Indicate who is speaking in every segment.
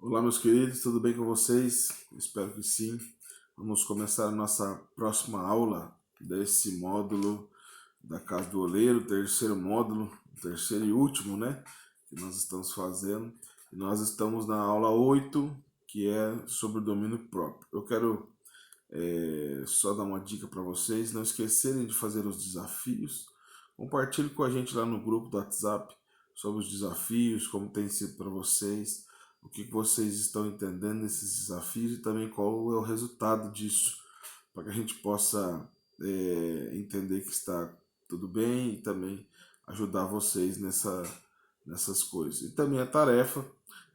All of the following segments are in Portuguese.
Speaker 1: Olá, meus queridos, tudo bem com vocês? Espero que sim. Vamos começar a nossa próxima aula desse módulo da Casa do Oleiro, terceiro módulo, terceiro e último, né? Que nós estamos fazendo. E nós estamos na aula 8, que é sobre o domínio próprio. Eu quero só dar uma dica para vocês, não esquecerem de fazer os desafios. Compartilhe com a gente lá no grupo do WhatsApp sobre os desafios, como tem sido para vocês, o que vocês estão entendendo nesses desafios e também qual é o resultado disso, para que a gente possa entender que está tudo bem e também ajudar vocês nessas coisas. E também a tarefa,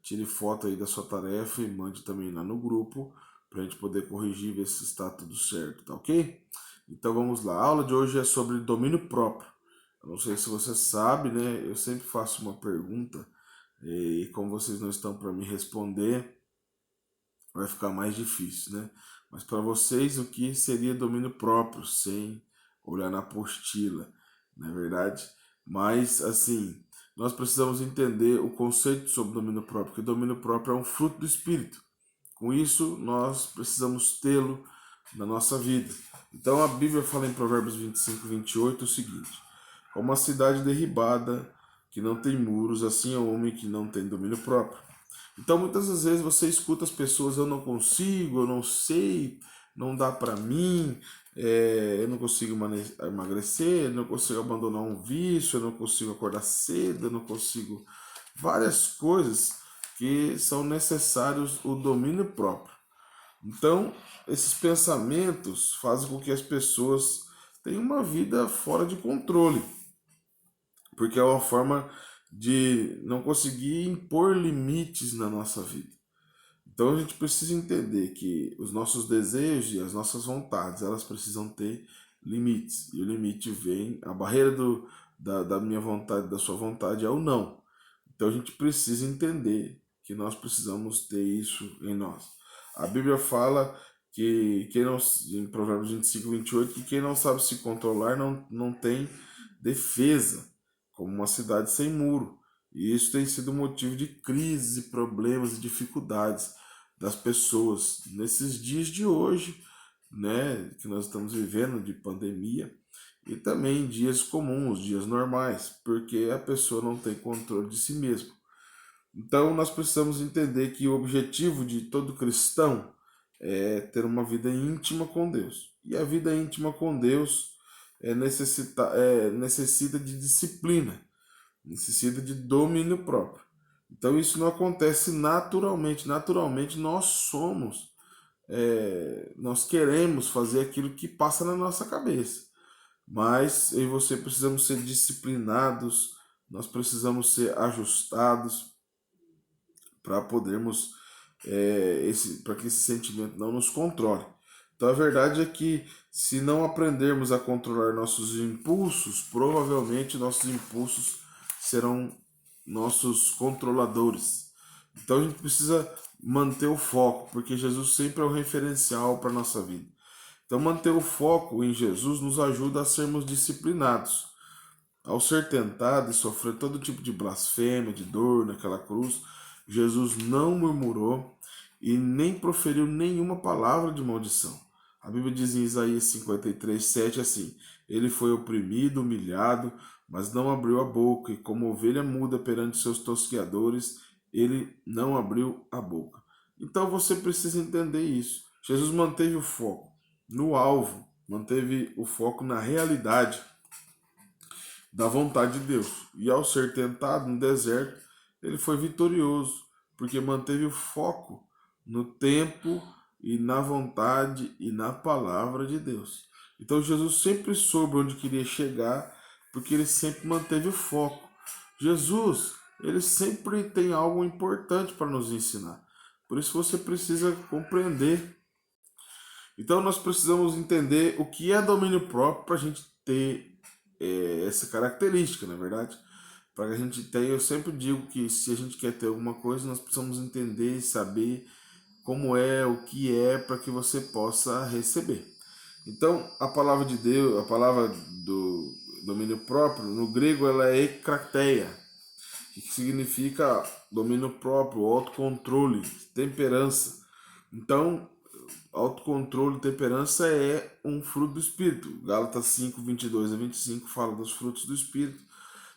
Speaker 1: tire foto aí da sua tarefa e mande também lá no grupo, para a gente poder corrigir e ver se está tudo certo, tá ok? Então vamos lá, a aula de hoje é sobre domínio próprio. Eu não sei se você sabe, né? Eu sempre faço uma pergunta e como vocês não estão para me responder, vai ficar mais difícil, né? Mas para vocês, o que seria domínio próprio, sem olhar na apostila, não é verdade? Mas, assim, nós precisamos entender o conceito sobre domínio próprio, que domínio próprio é um fruto do Espírito. Com isso, nós precisamos tê-lo na nossa vida. Então, a Bíblia fala em Provérbios 25, 28 o seguinte: como uma cidade derribada, que não tem muros, assim é o homem que não tem domínio próprio. Então, muitas das vezes você escuta as pessoas: eu não consigo, eu não sei, não dá para mim, eu não consigo emagrecer, eu não consigo abandonar um vício, eu não consigo acordar cedo, eu não consigo. Várias coisas que são necessários o domínio próprio. Então, esses pensamentos fazem com que as pessoas tenham uma vida fora de controle, porque é uma forma de não conseguir impor limites na nossa vida. Então a gente precisa entender que os nossos desejos e as nossas vontades, elas precisam ter limites. E o limite vem, a barreira da minha vontade, da sua vontade é o não. Então a gente precisa entender que nós precisamos ter isso em nós. A Bíblia fala que quem não, em Provérbios 25, 28, que quem não sabe se controlar não tem defesa, como uma cidade sem muro. E isso tem sido motivo de crises, problemas e dificuldades das pessoas nesses dias de hoje, né, que nós estamos vivendo de pandemia, e também dias comuns, dias normais, porque a pessoa não tem controle de si mesma. Então nós precisamos entender que o objetivo de todo cristão é ter uma vida íntima com Deus. E a vida íntima com Deus necessita de disciplina, necessita de domínio próprio. Então isso não acontece naturalmente. Naturalmente nós somos, nós queremos fazer aquilo que passa na nossa cabeça. Mas eu e você precisamos ser disciplinados, nós precisamos ser ajustados para podermos, para que esse sentimento não nos controle. Então a verdade é que se não aprendermos a controlar nossos impulsos, provavelmente nossos impulsos serão nossos controladores. Então a gente precisa manter o foco, porque Jesus sempre é o referencial para a nossa vida. Então manter o foco em Jesus nos ajuda a sermos disciplinados. Ao ser tentado e sofrer todo tipo de blasfêmia, de dor naquela cruz, Jesus não murmurou e nem proferiu nenhuma palavra de maldição. A Bíblia diz em Isaías 53, 7 assim: ele foi oprimido, humilhado, mas não abriu a boca, e como ovelha muda perante seus tosqueadores, ele não abriu a boca. Então você precisa entender isso. Jesus manteve o foco no alvo, manteve o foco na realidade da vontade de Deus. E ao ser tentado no deserto, ele foi vitorioso, porque manteve o foco no tempo e na vontade e na palavra de Deus. Então Jesus sempre soube onde queria chegar, porque ele sempre manteve o foco. Jesus, ele sempre tem algo importante para nos ensinar. Por isso você precisa compreender. Então nós precisamos entender o que é domínio próprio para a gente ter essa característica, na verdade. Para que a gente tenha, eu sempre digo que se a gente quer ter alguma coisa, nós precisamos entender e saber como é, o que é, para que você possa receber. Então, a palavra de Deus, a palavra do domínio próprio, no grego ela é ekrateia. que significa domínio próprio, autocontrole, temperança. Então, autocontrole e temperança é um fruto do Espírito. Gálatas 5, 22 a 25 fala dos frutos do Espírito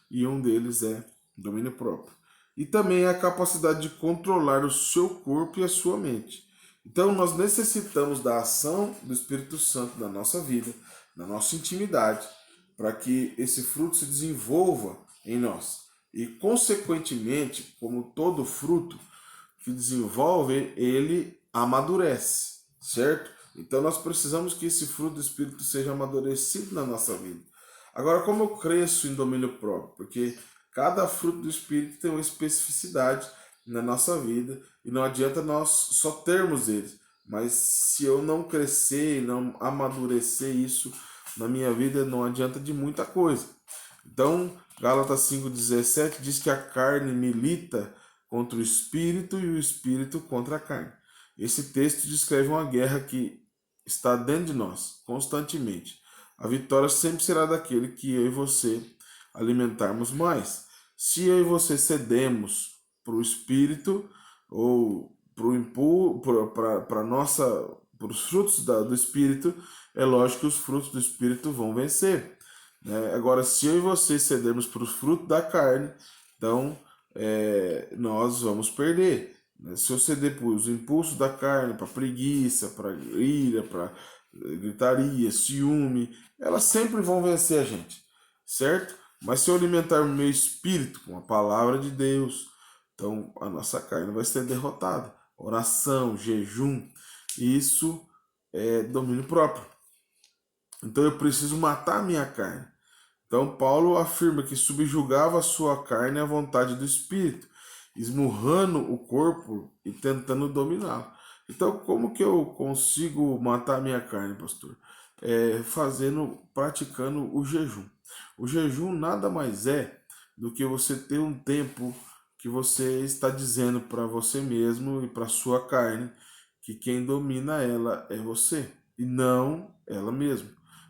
Speaker 1: e um deles é domínio próprio. E também a capacidade de controlar o seu corpo e a sua mente. Então, nós necessitamos da ação do Espírito Santo na nossa vida, na nossa intimidade, para que esse fruto se desenvolva em nós. E, consequentemente, como todo fruto que desenvolve, ele amadurece, certo? Então, nós precisamos que esse fruto do Espírito seja amadurecido na nossa vida. Agora, como eu cresço em domínio próprio? Porque cada fruto do Espírito tem uma especificidade na nossa vida e não adianta nós só termos eles. Mas se eu não crescer e não amadurecer isso na minha vida, não adianta de muita coisa. Então, Gálatas 5,17 diz que a carne milita contra o espírito e o espírito contra a carne. Esse texto descreve uma guerra que está dentro de nós, constantemente. A vitória sempre será daquele que eu e você alimentarmos mais. Se eu e você cedemos para o espírito ou para os frutos do espírito, é lógico que os frutos do espírito vão vencer. Né? Agora, se eu e você cedermos para os frutos da carne, então nós vamos perder. Né? Se eu ceder para os impulsos da carne, para preguiça, para ira, para gritaria, ciúme, elas sempre vão vencer a gente, certo? Mas se eu alimentar o meu espírito com a palavra de Deus, então a nossa carne vai ser derrotada. Oração, jejum, isso é domínio próprio. Então eu preciso matar a minha carne. Então Paulo afirma que subjugava a sua carne à vontade do espírito, esmurrando o corpo e tentando dominá-lo. Então como que eu consigo matar a minha carne, pastor? Praticando o jejum. O jejum nada mais é do que você ter um tempo que você está dizendo para você mesmo e para sua carne que quem domina ela é você e não ela mesma,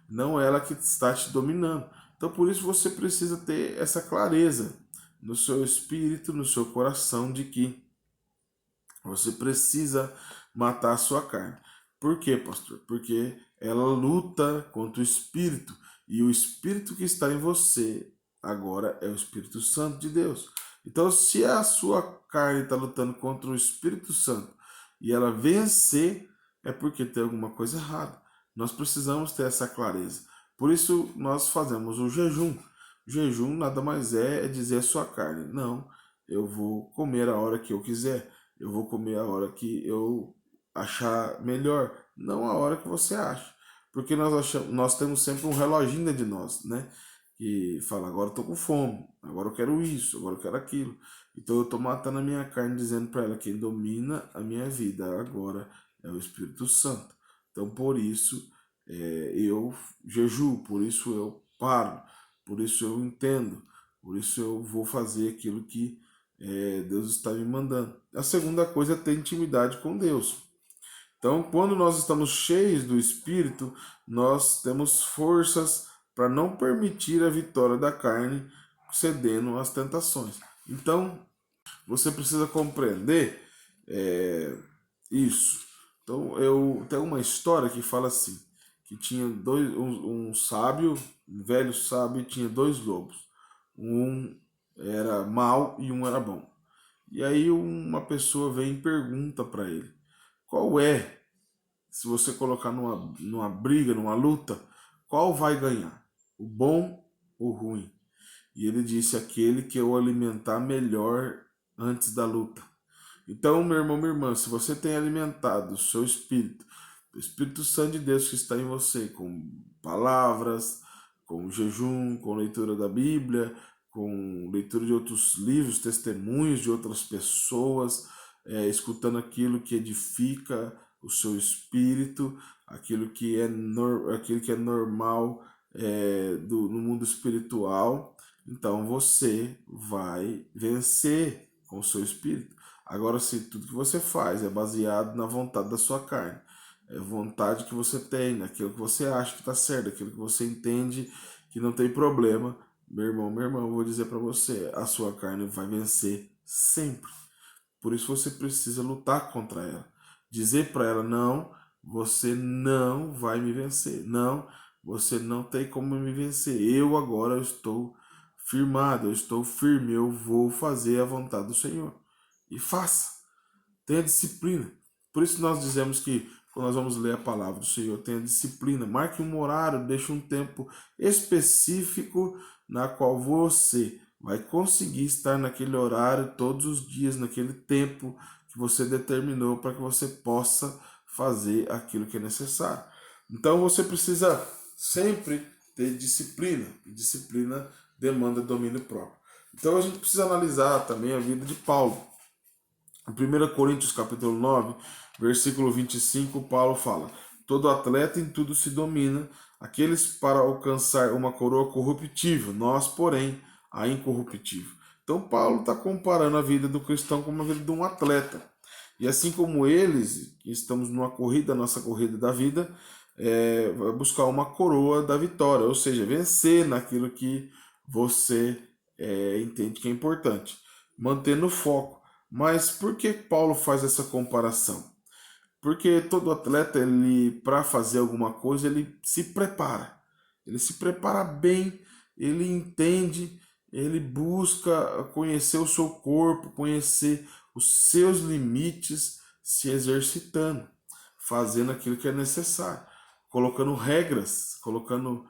Speaker 1: não ela que está te dominando. Então por isso você precisa ter essa clareza no seu espírito, no seu coração de que você precisa matar a sua carne. Por quê, pastor? Porque ela luta contra o espírito e o espírito que está em você agora é o Espírito Santo de Deus. Então, se a sua carne está lutando contra o Espírito Santo e ela vencer, é porque tem alguma coisa errada. Nós precisamos ter essa clareza. Por isso, nós fazemos o jejum. O jejum nada mais é dizer à sua carne: não, eu vou comer a hora que eu quiser, eu vou comer a hora que eu achar melhor, não a hora que você acha. Porque nós temos sempre um reloginho dentro de nós, né? Que fala, agora eu tô com fome, agora eu quero isso, agora eu quero aquilo. Então eu tô matando a minha carne, dizendo para ela, quem domina a minha vida agora é o Espírito Santo. Então por isso eu jejuo, por isso eu paro, por isso eu entendo, por isso eu vou fazer aquilo que Deus está me mandando. A segunda coisa é ter intimidade com Deus. Então, quando nós estamos cheios do Espírito, nós temos forças para não permitir a vitória da carne cedendo às tentações. Então, você precisa compreender isso. Então, eu tenho uma história que fala assim, que tinha um sábio, um velho sábio, tinha dois lobos. Um era mau e um era bom. E aí uma pessoa vem e pergunta para ele, qual é, se você colocar numa briga, numa luta, qual vai ganhar? O bom ou o ruim? E ele disse, aquele que eu alimentar melhor antes da luta. Então, meu irmão, minha irmã, se você tem alimentado o seu espírito, o Espírito Santo de Deus que está em você, com palavras, com jejum, com leitura da Bíblia, com leitura de outros livros, testemunhos de outras pessoas, escutando aquilo que edifica o seu espírito, aquilo que é normal no mundo espiritual, então você vai vencer com o seu espírito. Agora, se tudo que você faz é baseado na vontade da sua carne, é vontade que você tem, naquilo que você acha que está certo, aquilo que você entende que não tem problema, meu irmão, minha irmã, eu vou dizer para você, a sua carne vai vencer sempre. Por isso você precisa lutar contra ela. Dizer para ela, não, você não vai me vencer. Não, você não tem como me vencer. Eu agora estou firmado, eu estou firme, eu vou fazer a vontade do Senhor. E faça. Tenha disciplina. Por isso nós dizemos que quando nós vamos ler a palavra do Senhor, tenha disciplina. Marque um horário, deixe um tempo específico na qual você vai conseguir estar naquele horário todos os dias, naquele tempo que você determinou para que você possa fazer aquilo que é necessário. Então você precisa sempre ter disciplina. E disciplina demanda domínio próprio. Então a gente precisa analisar também a vida de Paulo. Em 1 Coríntios capítulo 9, versículo 25, Paulo fala: todo atleta em tudo se domina, aqueles para alcançar uma coroa corruptível, nós, porém, a incorruptível. Então Paulo está comparando a vida do cristão com a vida de um atleta. E assim como eles, que estamos numa corrida, nossa corrida da vida, vai buscar uma coroa da vitória, ou seja, vencer naquilo que você entende que é importante, mantendo o foco. Mas por que Paulo faz essa comparação? Porque todo atleta, ele para fazer alguma coisa, ele se prepara. Ele se prepara bem, ele entende, ele busca conhecer o seu corpo, conhecer os seus limites, se exercitando, fazendo aquilo que é necessário, colocando regras, colocando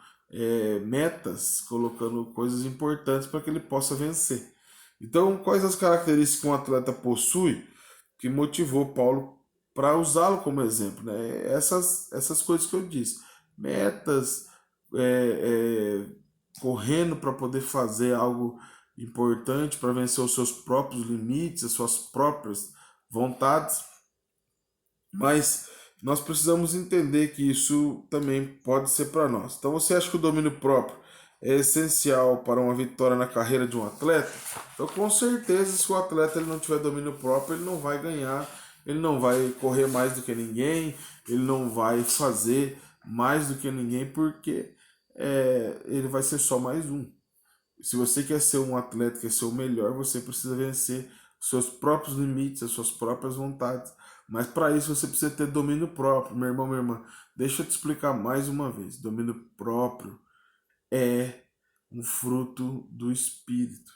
Speaker 1: metas, colocando coisas importantes para que ele possa vencer. Então, quais as características que um atleta possui que motivou Paulo para usá-lo como exemplo? Né? Essas coisas que eu disse. Metas, correndo para poder fazer algo importante, para vencer os seus próprios limites, as suas próprias vontades. Mas nós precisamos entender que isso também pode ser para nós. Então, você acha que o domínio próprio é essencial para uma vitória na carreira de um atleta? Então, com certeza, se o atleta ele não tiver domínio próprio, ele não vai ganhar, ele não vai correr mais do que ninguém, ele não vai fazer mais do que ninguém, porque ele vai ser só mais um. Se você quer ser um atleta, quer ser o melhor, você precisa vencer os seus próprios limites, as suas próprias vontades. Mas para isso você precisa ter domínio próprio, meu irmão, minha irmã. Deixa eu te explicar mais uma vez. Domínio próprio é um fruto do Espírito.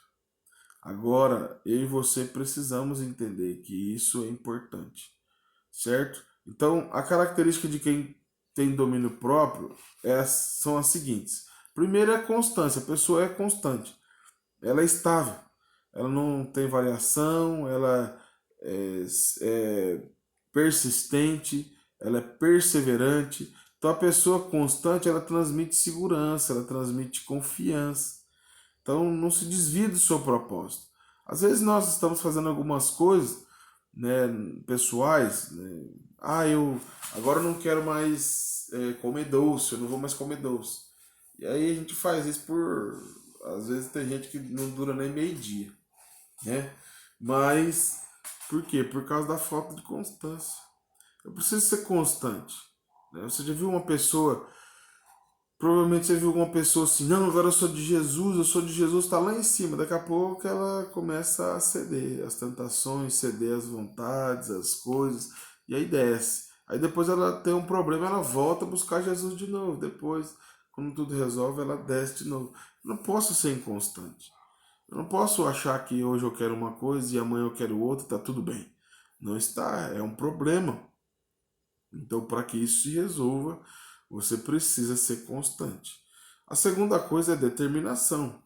Speaker 1: Agora, eu e você precisamos entender que isso é importante, certo? Então, a característica de quem tem domínio próprio são as seguintes. Primeiro é a constância, a pessoa é constante, ela é estável, ela não tem variação, ela é persistente, ela é perseverante. Então a pessoa constante, ela transmite segurança, ela transmite confiança. Então não se desvie do seu propósito. Às vezes nós estamos fazendo algumas coisas, né, pessoais, né? Eu agora não quero mais comer doce, eu não vou mais comer doce. E aí a gente faz isso por... Às vezes tem gente que não dura nem meio-dia, né? Mas por quê? Por causa da falta de constância. Eu preciso ser constante, né? Você já viu uma pessoa... Provavelmente você viu alguma pessoa assim, não, agora eu sou de Jesus, está lá em cima. Daqui a pouco ela começa a ceder às tentações, ceder às vontades, às coisas, e aí desce. Aí depois ela tem um problema, ela volta a buscar Jesus de novo. Depois, quando tudo resolve, ela desce de novo. Eu não posso ser inconstante. Eu não posso achar que hoje eu quero uma coisa e amanhã eu quero outra, está tudo bem. Não está, é um problema. Então, para que isso se resolva, você precisa ser constante. A segunda coisa é determinação.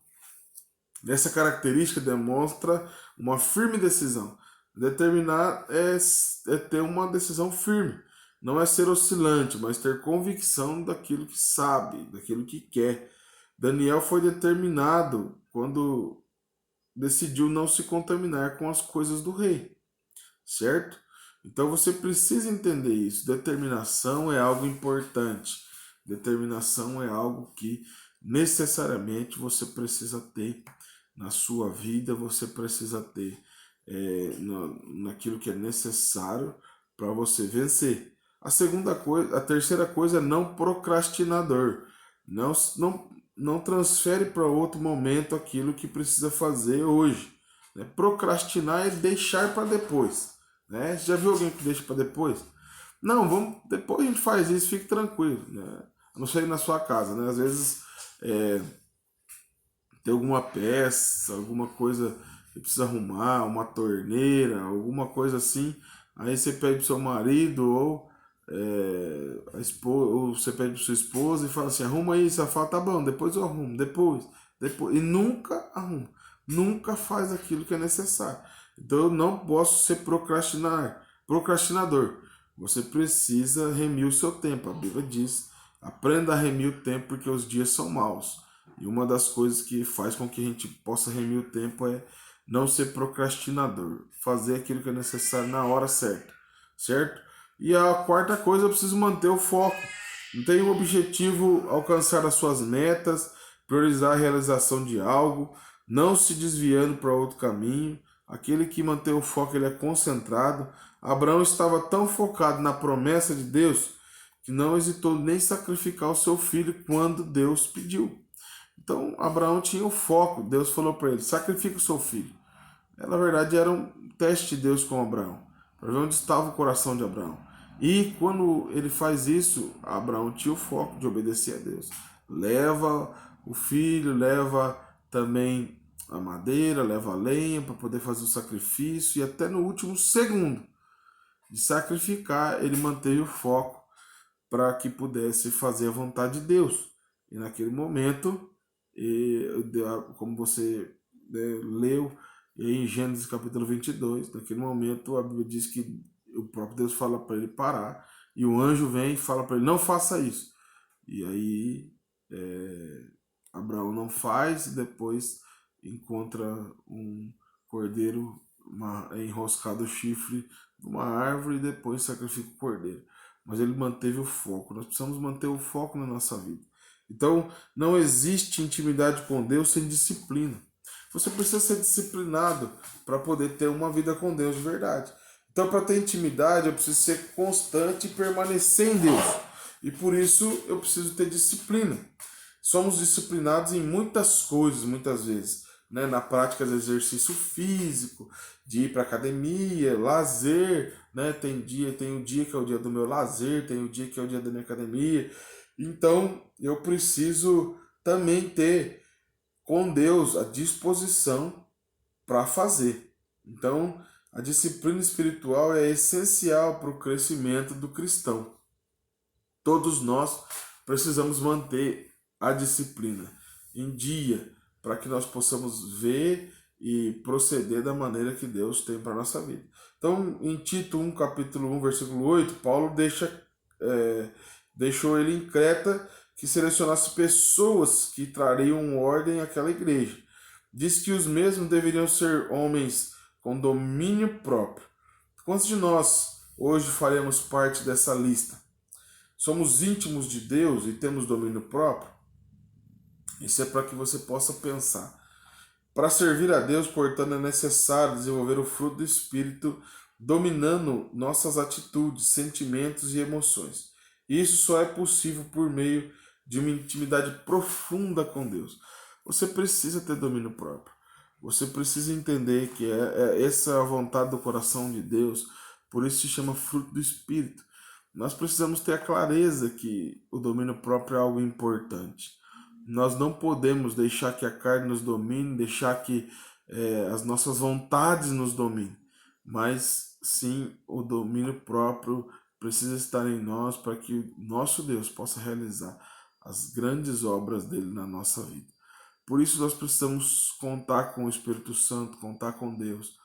Speaker 1: Essa característica demonstra uma firme decisão. Determinar é ter uma decisão firme. Não é ser oscilante, mas ter convicção daquilo que sabe, daquilo que quer. Daniel foi determinado quando decidiu não se contaminar com as coisas do rei, certo? Então você precisa entender isso. Determinação é algo importante. Determinação é algo que necessariamente você precisa ter na sua vida, você precisa ter naquilo que é necessário para você vencer. A terceira coisa é não procrastinador. Não não transfere para outro momento aquilo que precisa fazer hoje. Né? Procrastinar é deixar para depois. Né? Você já viu alguém que deixa para depois? Não, vamos, depois a gente faz isso, fique tranquilo. Né? A não ser na sua casa. Né? Às vezes tem alguma peça, alguma coisa que precisa arrumar, uma torneira, alguma coisa assim. Aí você pede pro seu marido ou você pede para sua esposa e fala assim, arruma isso, ela fala, tá bom, depois eu arrumo, depois, e nunca arruma, nunca faz aquilo que é necessário. Então eu não posso ser procrastinador. Você precisa remir o seu tempo. A Bíblia diz, aprenda a remir o tempo porque os dias são maus. E uma das coisas que faz com que a gente possa remir o tempo é não ser procrastinador, fazer aquilo que é necessário na hora certa, certo? E a quarta coisa, eu preciso manter o foco. Não tem um objetivo, alcançar as suas metas, priorizar a realização de algo, não se desviando para outro caminho. Aquele que mantém o foco, ele é concentrado. Abraão estava tão focado na promessa de Deus que não hesitou nem sacrificar o seu filho quando Deus pediu. Então, Abraão tinha o foco. Deus falou para ele, sacrifica o seu filho. Na verdade, era um teste de Deus com Abraão, para ver onde estava o coração de Abraão. E quando ele faz isso, Abraão tinha o foco de obedecer a Deus. Leva o filho, leva também a madeira, leva a lenha para poder fazer o sacrifício. E até no último segundo de sacrificar, ele manteve o foco para que pudesse fazer a vontade de Deus. E naquele momento, como você leu em Gênesis capítulo 22, naquele momento a Bíblia diz que o próprio Deus fala para ele parar, e o anjo vem e fala para ele, não faça isso. E aí Abraão não faz, e depois encontra um cordeiro enroscado o chifre de uma árvore, e depois sacrifica o cordeiro. Mas ele manteve o foco. Nós precisamos manter o foco na nossa vida. Então, não existe intimidade com Deus sem disciplina. Você precisa ser disciplinado para poder ter uma vida com Deus de verdade. Então, para ter intimidade, eu preciso ser constante e permanecer em Deus. E por isso, eu preciso ter disciplina. Somos disciplinados em muitas coisas, muitas vezes. Né? Na prática do exercício físico, de ir para academia, lazer. Né? Tem o dia que é o dia do meu lazer, tem o dia que é o dia da minha academia. Então, eu preciso também ter com Deus a disposição para fazer. Então, a disciplina espiritual é essencial para o crescimento do cristão. Todos nós precisamos manter a disciplina em dia para que nós possamos ver e proceder da maneira que Deus tem para a nossa vida. Então, em Tito 1, capítulo 1, versículo 8, Paulo deixou ele em Creta que selecionasse pessoas que trariam ordem àquela igreja. Diz que os mesmos deveriam ser homens com domínio próprio. Quantos de nós hoje faremos parte dessa lista? Somos íntimos de Deus e temos domínio próprio? Isso é para que você possa pensar. Para servir a Deus, portanto, é necessário desenvolver o fruto do Espírito, dominando nossas atitudes, sentimentos e emoções. Isso só é possível por meio de uma intimidade profunda com Deus. Você precisa ter domínio próprio. Você precisa entender que essa é a vontade do coração de Deus. Por isso se chama fruto do Espírito. Nós precisamos ter a clareza que o domínio próprio é algo importante. Nós não podemos deixar que a carne nos domine, deixar que as nossas vontades nos dominem. Mas sim, o domínio próprio precisa estar em nós para que o nosso Deus possa realizar as grandes obras dele na nossa vida. Por isso nós precisamos contar com o Espírito Santo, contar com Deus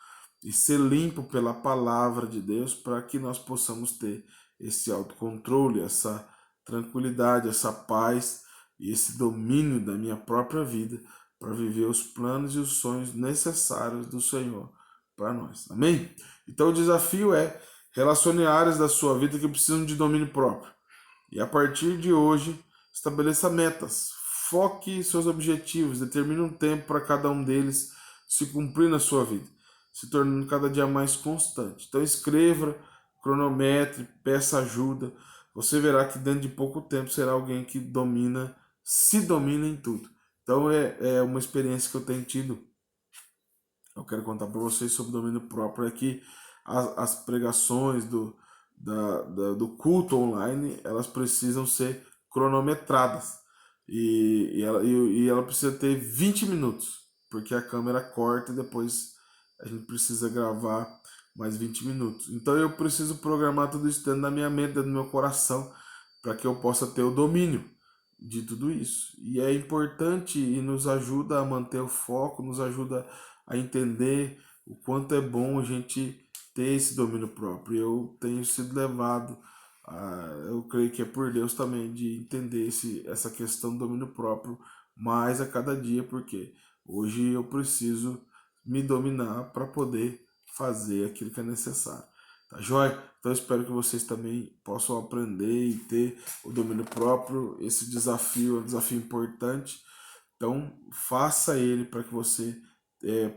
Speaker 1: e ser limpo pela palavra de Deus para que nós possamos ter esse autocontrole, essa tranquilidade, essa paz e esse domínio da minha própria vida para viver os planos e os sonhos necessários do Senhor para nós. Amém? Então o desafio é relacione áreas da sua vida que precisam de domínio próprio. E a partir de hoje, estabeleça metas. Foque seus objetivos, determine um tempo para cada um deles se cumprir na sua vida, se tornando cada dia mais constante. Então escreva, cronometre, peça ajuda. Você verá que dentro de pouco tempo será alguém que domina se domina em tudo. Então é uma experiência que eu tenho tido. Eu quero contar para vocês sobre o domínio próprio. É que as pregações do culto online, elas precisam ser cronometradas. E ela precisa ter 20 minutos, porque a câmera corta e depois a gente precisa gravar mais 20 minutos. Então eu preciso programar tudo isso dentro da minha mente, dentro do meu coração, para que eu possa ter o domínio de tudo isso. E é importante e nos ajuda a manter o foco, nos ajuda a entender o quanto é bom a gente ter esse domínio próprio. Eu tenho sido levado, eu creio que é por Deus também, de entender essa questão do domínio próprio mais a cada dia, porque hoje eu preciso me dominar para poder fazer aquilo que é necessário. Tá joia? Então eu espero que vocês também possam aprender e ter o domínio próprio. Esse desafio é um desafio importante. Então faça ele para que você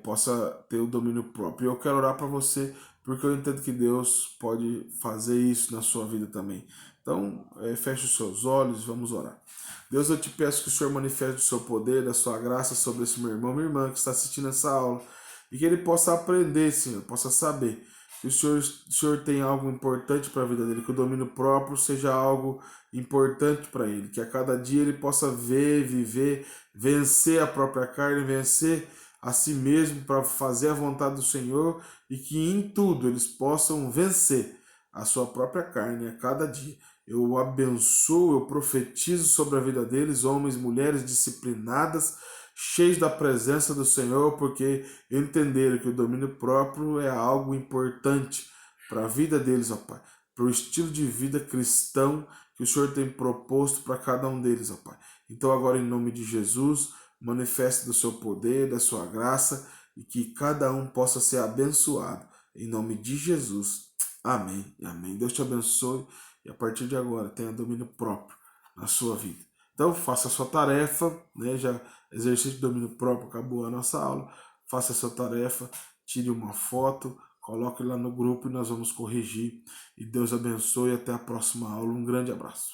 Speaker 1: possa ter o domínio próprio. E eu quero orar para você, porque eu entendo que Deus pode fazer isso na sua vida também. Então, feche os seus olhos, vamos orar. Deus, eu te peço que o Senhor manifeste o seu poder, a sua graça sobre esse meu irmão, minha irmã que está assistindo essa aula, e que ele possa aprender, Senhor, possa saber que o Senhor tem algo importante para a vida dele, que o domínio próprio seja algo importante para ele, que a cada dia ele possa ver, viver, vencer a própria carne, vencer a si mesmo para fazer a vontade do Senhor, e que em tudo eles possam vencer a sua própria carne a cada dia. Eu abençoo, eu profetizo sobre a vida deles, homens e mulheres disciplinadas, cheios da presença do Senhor, porque entenderam que o domínio próprio é algo importante para a vida deles, ó Pai, para o estilo de vida cristão que o Senhor tem proposto para cada um deles, ó Pai. Então agora, em nome de Jesus, manifeste do seu poder, da sua graça, e que cada um possa ser abençoado. Em nome de Jesus. Amém. Amém. Deus te abençoe e a partir de agora tenha domínio próprio na sua vida. Então faça a sua tarefa, né? Já exercício de domínio próprio, acabou a nossa aula. Faça a sua tarefa, tire uma foto, coloque lá no grupo e nós vamos corrigir. E Deus abençoe e até a próxima aula. Um grande abraço.